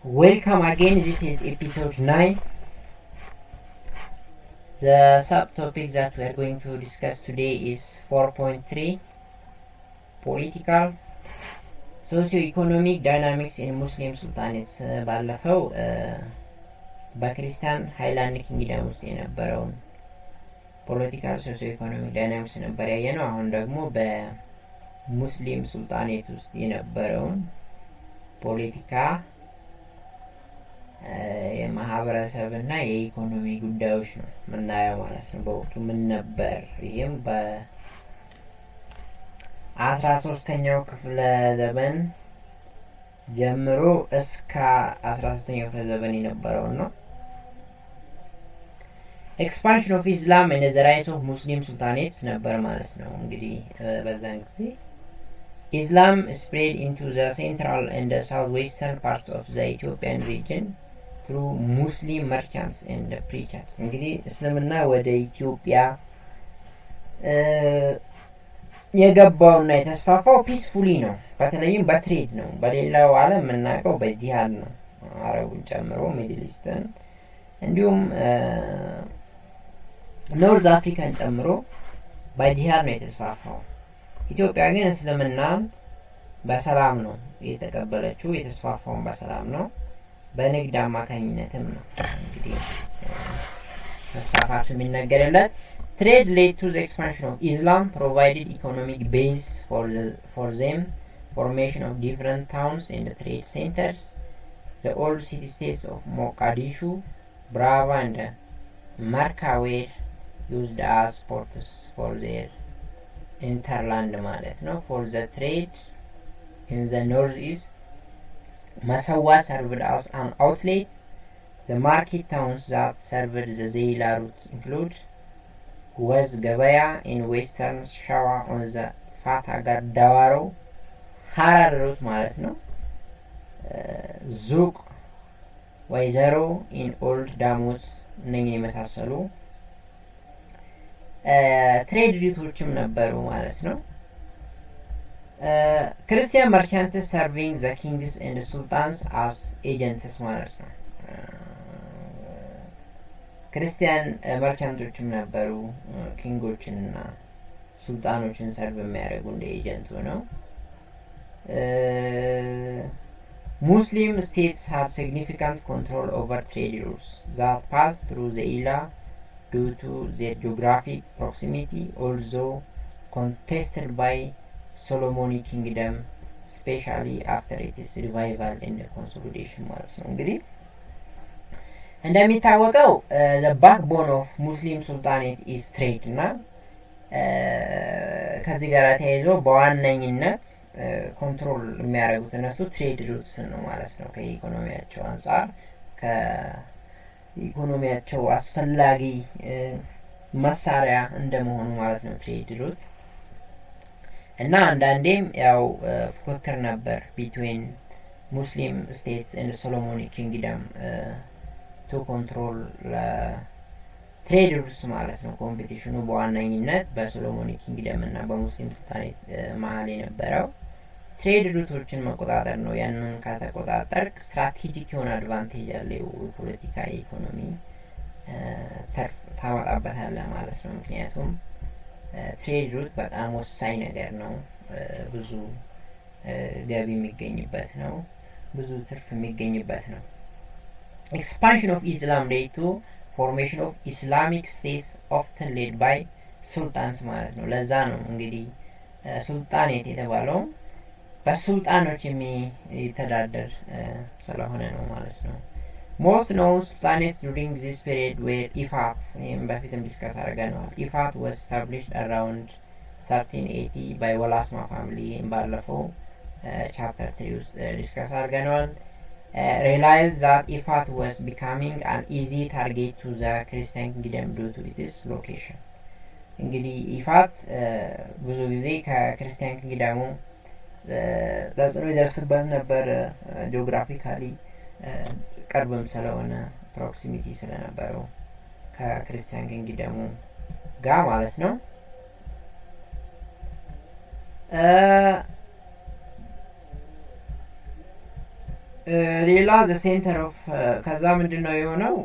Welcome again, this is episode 9. The subtopic that we are going to discuss today is 4.3 Political Socio-Economic Dynamics in Muslim Sultanates. ባለፈው በክርስቲያን ሃይላንድ ኪንግደም ውስጥ የነበረውን ፖለቲካል ሶሲዮ ኢኮኖሚክ ዳይናሚክስ ነበር ያየነው። አሁን ደግሞ በሙስሊም ሱልጣኔት ውስጥ የነበረውን ፖለቲካ የማህበረሰብና የኢኮኖሚ ጉዳዮች ነው ምናየው ማለት ነው። በወቅቱ ምን ነበር? ይሄም በ13ኛው ክፍለ ዘመን ጀምሮ እስከ 13ኛው ክፍለ ዘመን የነበረው ነው። ኤክስፓንሽን ኦፍ ኢስላም and the rise of Muslim sultanates ነበር ማለት ነው። እንግዲህ በዛን ጊዜ Islam spread into the central and the southwestern parts of the Ethiopian region through Muslim merchants and preachers. እንግዲህ እስልምና ወደ ኢትዮጵያ የገባውና የተስፋፋው ፒስፉሊ ነው። በተለይም በትሬድ ነው። በሌላው ዓለም የምናውቀው በጂሃድ ነው። አረቡን ጨምሮ ሚድል ኢስትን እንዲሁም ኖርዝ አፍሪካን ጨምሮ በጂሃድ ነው የተስፋፋው። ኢትዮጵያ ግን እስልምናን በሰላም ነው የተቀበለችው። የተስፋፋውን በሰላም ነው። በንግድ አማካኝነትም ነው እንግዲህ መስፋፋቱ የሚነገርለት። Trade led to the expansion of Islam, provided economic base for them, formation of different towns and trade centers. The old city-states of Mogadishu, Brava and Marka were used as ports for their interland ማለት ነው. For the trade in the northeast, Masawa served as an outlet. The market towns that served the Zeila route include was Gabaya in western Shawa on the Fatagar Dawaro Harar route ማለት ነው. ዙቅ ወይዘሮ in old ዳሞት እነኚህ የመሳሰሉ ትሬድ ሩቶችም ነበሩ ማለት ነው። ክርስቲያን መርቻንትስ ሰርቪንግ ዘ ኪንግስ ኤንድ ሱልጣንስ አስ ኤጀንትስ ማለት ነው። ክርስቲያን መርቻንቶችም ነበሩ ኪንጎችንና ሱልጣኖችን ሰርቭ የሚያደርጉ እንደ ኤጀንቱ ነው። ሙስሊም ስቴትስ had significant control over trade routes that passed through the Ila due to their geographic proximity, although contested by Solomonic kingdom, especially after its revival and consolidation ማለት ነው። እንግዲህ እንደሚታወቀው the backbone of Muslim sultanate is trade እና ከዚህ ጋር ተያይዞ በዋነኝነት ኮንትሮል የሚያደርጉት እነሱ ትሬድ ሩትስ ነው ማለት ነው። ከኢኮኖሚያቸው አንጻር ኢኮኖሚያቸው አስፈላጊ መሳሪያ እንደመሆኑ ማለት ነው ትሬድ ሩት እና አንዳንዴም ያው ፉክክር ነበር ቢትዊን ሙስሊም ስቴትስ ኤንድ ሶሎሞኒክ ኪንግደም ቱ ኮንትሮል ትሬድ ሩትስ ማለት ነው። ኮምፒቲሽኑ በዋነኝነት በሶሎሞኒክ ኪንግደም እና በሙስሊም ሱልጣኔት መሀል የነበረው ትሬድ ሩቶችን መቆጣጠር ነው። ያንን ከተቆጣጠር ስትራቴጂክ የሆነ አድቫንቴጅ ያለው የፖለቲካ ኢኮኖሚ ተርፍ ታመጣበታለህ ማለት ነው። ምክንያቱም ትሬድ ሩት በጣም ወሳኝ ነገር ነው። ብዙ ገቢ የሚገኝበት ነው። ብዙ ትርፍ የሚገኝበት ነው። ኤክስፓንሽን ኦፍ ኢስላም led to formation of Islamic states often led by sultans ማለት ነው። ለዛ ነው እንግዲህ ሱልጣኔት የተባለው በሱልጣኖች የሚተዳደር ስለሆነ ነው ማለት ነው። Most known sultanates during this period were Ifat. በፊትም ዲስከስ አድርገነዋል። Ifat was established around 1380 by Walasma family. ባለፈው ቻፕተር 3 ውስጥ ዲስከስ አድርገነዋል። Realized that Ifat was becoming an easy target to the Christian kingdom due to its location. እንግዲህ ኢፋት ብዙ ጊዜ ከክርስቲያን ኪንግደሙ ተጽዕኖ ይደርስበት ነበር ጂኦግራፊካሊ ቅርብም ስለሆነ ፕሮክሲሚቲ ስለነበረው ከክርስቲያን ኪንግደሙ ጋር ማለት ነው። ሌላ ዘ ሴንተር ኦፍ ከዛ ምንድን ነው የሆነው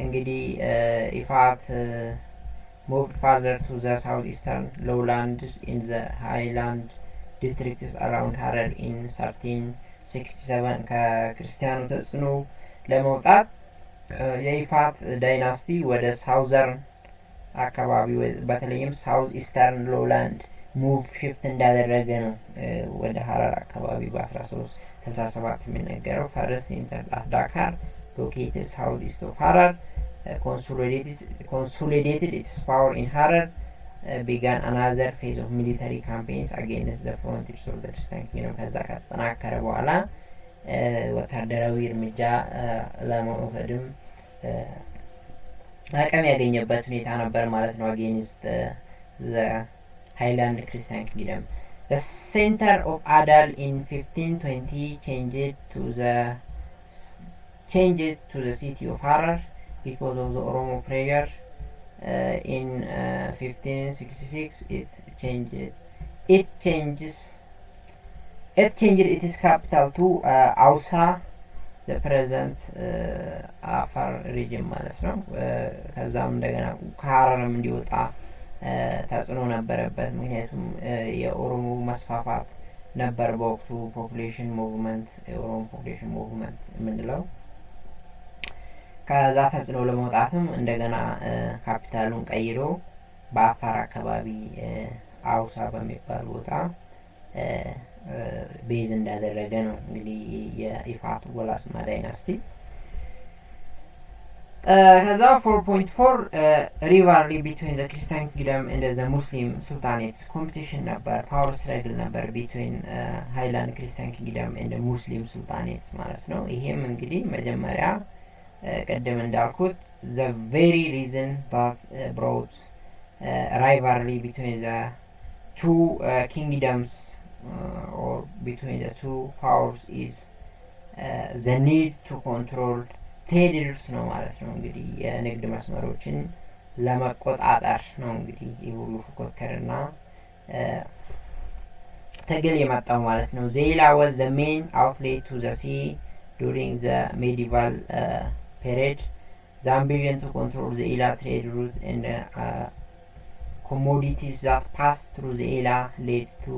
እንግዲህ ኢፋት moved further to the southeastern lowlands in the highland districts around Harar in 1367 ከክርስቲያኑ ተጽዕኖ ለመውጣት የኢፋት ዳይናስቲ ወደ ሳውዘርን አካባቢ በተለይም ሳውዝ ኢስተርን ሎላንድ ሙቭ ሽፍት እንዳደረገ ነው ወደ ሀረር አካባቢ በ1367 የሚነገረው። ፈርስት ኢንተር ዳካር located southeast of Harar, consolidated its power in Harar, began another phase of military campaigns against the frontiers of the Christian kingdom። ከዛ ከተጠናከረ በኋላ ወታደራዊ እርምጃ ለመውሰድም አቅም ያገኘበት ሁኔታ ነበር ማለት ነው against the Highland Christian kingdom። The center of Adal in 1520 changed to the city of Harar because of the Oromo pressure. In 1566 it changed its capital to Ausa, the present Afar region ማለት ነው። ከዛም እንደገና ከሀረርም እንዲወጣ ተጽዕኖ ነበረበት። ምክንያቱም የኦሮሞ መስፋፋት ነበር በወቅቱ ፖፑሌሽን ሙቭመንት የኦሮሞ ፖፑሌሽን ሙቭመንት የምንለው። ከዛ ተጽዕኖ ለመውጣትም እንደገና ካፒታሉን ቀይሮ በአፋር አካባቢ አውሳ በሚባል ቦታ ቤዝ እንዳደረገ ነው እንግዲህ የኢፋት ወላስማ ዳይናስቲ። ከዛ 4.4 rivalry between the Christian kingdom and the Muslim sultanates competition ነበር፣ ፓወር ስትራግል ነበር between Highland Christian kingdom and the Muslim sultanates ማለት ነው። ይሄም እንግዲህ መጀመሪያ ቀደም እንዳልኩት the very reason that brought rivalry between the two kingdoms or between the two powers is the need to control ትሬድርስ ነው ማለት ነው። እንግዲህ የንግድ መስመሮችን ለመቆጣጠር ነው እንግዲህ የሁሉ ፉክክርና ትግል የመጣው ማለት ነው። ዜላ was the main outlet to the sea during the medieval period. The ambition to control the Ila trade route and commodities that passed through the Ila led to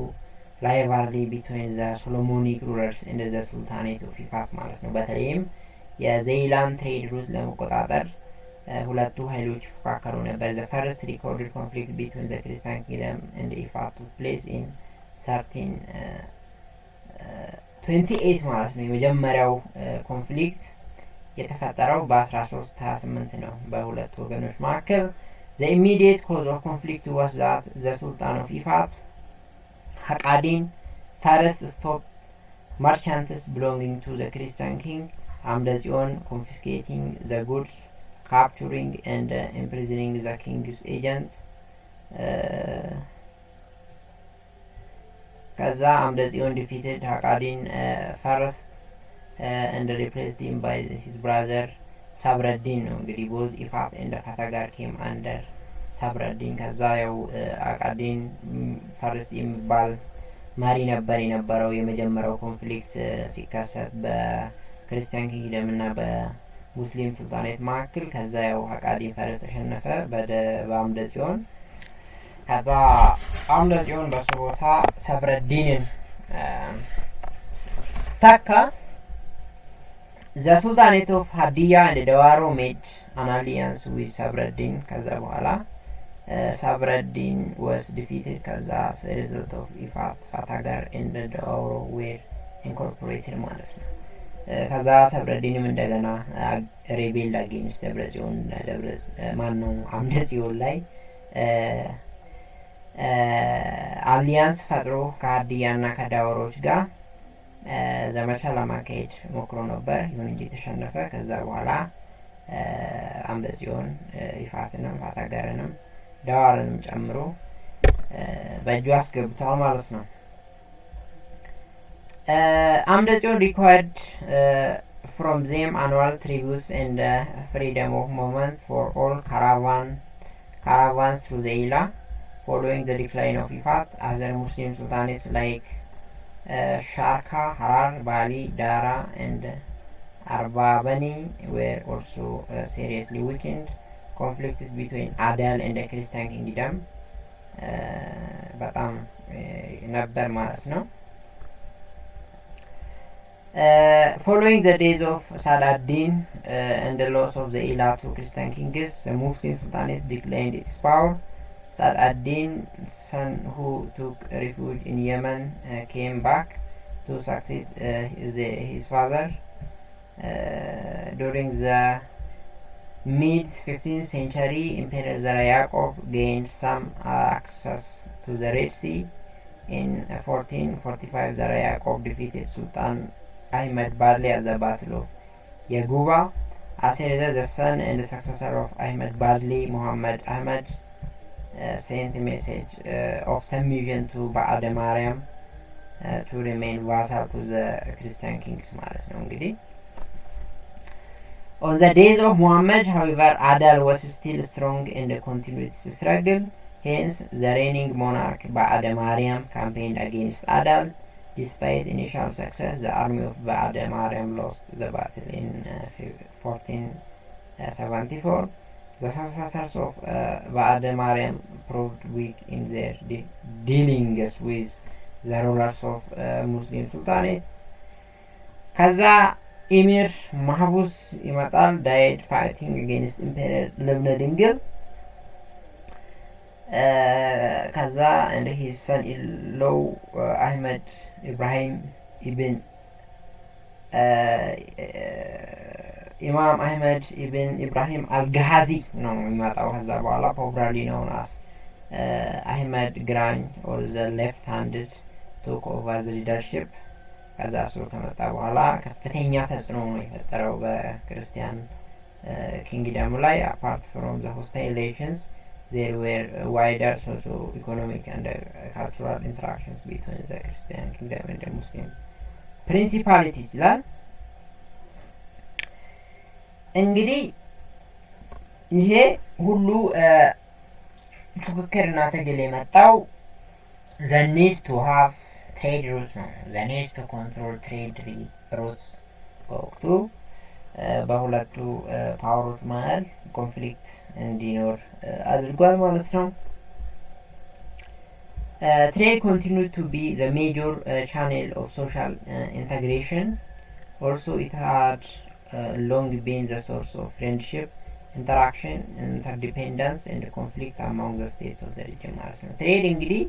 rivalry between the Solomonic rulers and the Sultanate of Ifat ማለት ነው። በተለይም የዘይላን ትሬድ ሩት ለመቆጣጠር ሁለቱ ኃይሎች ይፎካከሩ ነበር። the first recorded conflict between the Christian kingdom and Ifat took place in 1328 ማለት ነው። የመጀመሪያው ኮንፍሊክት የተፈጠረው በ1328 ነው በሁለቱ ወገኖች መካከል። the immediate cause of conflict was that the Sultan of Ifat Haqadin first stopped merchants belonging to the Christian king Amdazion, confiscating the goods, capturing and imprisoning the king's agents. ከዛ አምደጽዮን defeated Haqadin first and replaced him by his brother Sabreddin ነው እንግዲህ both Ifat and Katagar came under Sabreddin። ከዛ ያው Haqadin ፈርስት የሚባል መሪ ነበር የነበረው የመጀመሪያው ኮንፍሊክት ሲከሰት በክርስቲያን ኪንግደም እና በሙስሊም ሱልጣኔት መካከል። ከዛ ያው Haqadin ፈረስ ተሸነፈ በአምደጽዮን። ከዛ አምደጽዮን በሱ ቦታ ሰብረዲንን ተካ። The Sultanate of Hadiyya and Dawaro made an alliance with Sabreddin። ከዛ በኋላ Sabreddin was defeated። ከዛ as a result of Ifat, Fatagar and Dawaro were incorporated ማለት ነው። ከዛ ሰብረዲንም እንደገና ሬቤል አጌንስት ደብረጽዮን ማነው አምደጽዮን ላይ አሊያንስ ፈጥሮ ከሀዲያና ከዳወሮች ጋር ዘመቻ ለማካሄድ ሞክሮ ነበር። ይሁን እንጂ ተሸነፈ። ከዛ በኋላ አምደጽዮን ኢፋትንም ፋታጋርንም ዳዋርንም ጨምሮ በእጁ አስገብቷል ማለት ነው። Amdazion required from them annual tributes and freedom of movement for all caravans through the Ila. Following the decline of Ifat, other Muslim sultanates like Sharqa, Harar, Bali, Dara, and Arbabani were also seriously weakened. Conflicts between Adal and the Christian kingdom በጣም ነበር ማለት ነው። Following the days of Saladin and the loss of the Ilatu Christian kings, the Muslim sultanates declined its power. Saladin's son, who took refuge in Yemen, came back to succeed his father. During the mid-15th century, Emperor Zara Yaqub gained some access to the Red Sea. In 1445, Zara Yaqub defeated Sultan Ahmed Badli at the Battle of Yaguba. As a result, the son and the successor of Ahmed Badli, Muhammad Ahmed, sent a message of submission to Ba'ad Mariam to remain vassal to the Christian kings ማለት ነው እንግዲህ። On the days of Muhammad, however, Adal was still strong and continued its struggle. Hence, the reigning monarch Ba'ad Mariam campaigned against Adal. Despite initial success, the army of Ba'ad Mariam lost the battle in 1474. The successors of Ba'ad Mariam proved weak in their dealings with the rulers of Muslim Sultanate. Kaza Emir Mahfuz Imatal died fighting against Emperor Lebna Dingil. Kaza and his son-in-law Ahmed Ibrahim ibn Imam Ahmed ibn Ibrahim al-Ghazi ነው የሚመጣው ከዛ በኋላ probably known as Ahmed Gran or the left-handed took over the leadership. ከዛ እሱ ከመጣ በኋላ ከፍተኛ ተጽዕኖ ነው የፈጠረው በክርስቲያን ኪንግደም ላይ። apart from the hostile relations, there were wider socio-economic and cultural interactions between the Christian kingdom and the Muslim principalities ይላል። እንግዲህ ይሄ ሁሉ ፉክክርና ትግል የመጣው the need to have trade routes ነው። the need to control trade routes በወቅቱ በሁለቱ ፓወሮች መሀል ኮንፍሊክት እንዲኖር አድርጓል ማለት ነው። Trade continued to be the major channel of social integration. Also, it had long been the source of friendship, interaction, interdependence, and conflict among the states of the region ማለት ነው። ትሬድ እንግዲህ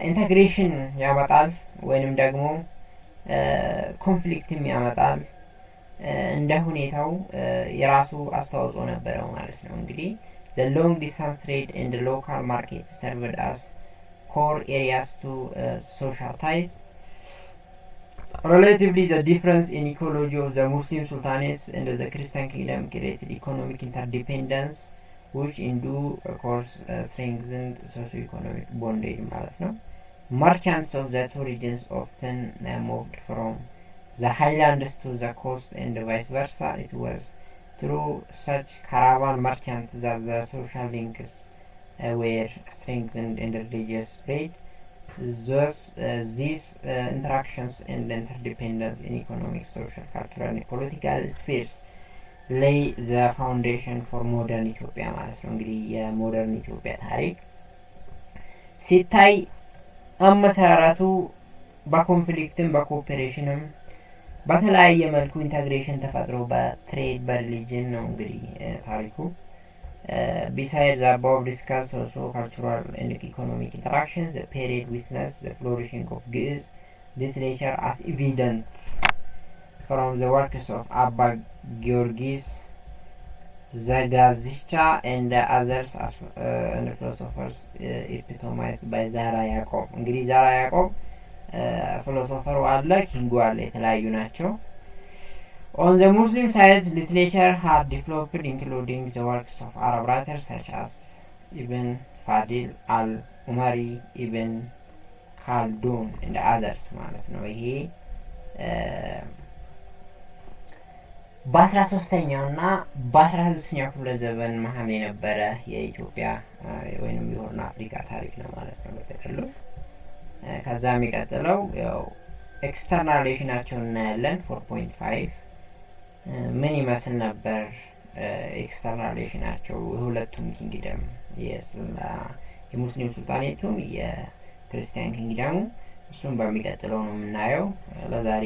ኢንተግሬሽን ያመጣል ወይንም ደግሞ ኮንፍሊክትም ያመጣል። እንደ ሁኔታው የራሱ አስተዋጽኦ ነበረው ማለት ነው። እንግዲህ the long distance trade and the local market served as core areas to social ties. Relatively, the difference in ecology of the Muslim sultanates and the Christian kingdom created economic interdependence, which in due course strengthened socio-economic bondage ማለት ነው። Merchants of the two regions often moved from the highlands to the coast and vice versa. It was through such caravan merchants that the social links were strengthened and religious spread. Thus, these interactions and interdependence in economic, social, cultural, and political spheres lay the foundation for modern Ethiopia ማለት ነው። እንግዲህ የሞደርን ኢትዮጵያ ታሪክ ሲታይ አመሰራረቱ በኮንፍሊክትም በኮኦፔሬሽንም በተለያየ መልኩ ኢንተግሬሽን ተፈጥሮ በትሬድ በሪሊጅን ነው እንግዲህ ታሪኩ። Besides the above discussed also cultural and economic interactions, the period witnessed the flourishing of Ge'ez literature as evident from the works of Abba Georgis, Zagazischa and others as and philosophers epitomized by Zara Yaqub. እንግዲህ ዛራ ያዕቆብ ፊሎሶፈሩ አለ ኪንጉ አለ የተለያዩ ናቸው። On the Muslim side, literature had developed, including the works of Arab writers such as Ibn Fadil al-Umari, Ibn Khaldun and others ማለት ነው። ይሄ በ13ኛውና በ16ኛው ክፍለ ዘመን መሀል የነበረ የኢትዮጵያ ወይንም የሆርን አፍሪካ ታሪክ ነው ማለት ነው በተቀሉ። ከዛ የሚቀጥለው ያው ኤክስተርናል ሪሌሽናቸውን እናያለን። 4.5 ምን ይመስል ነበር ኤክስተርናል ሪሌሽናቸው የሁለቱም ኪንግደም የሙስሊም ሱልጣኔቱም የክርስቲያን ኪንግደሙ። እሱም በሚቀጥለው ነው የምናየው። ለዛሬ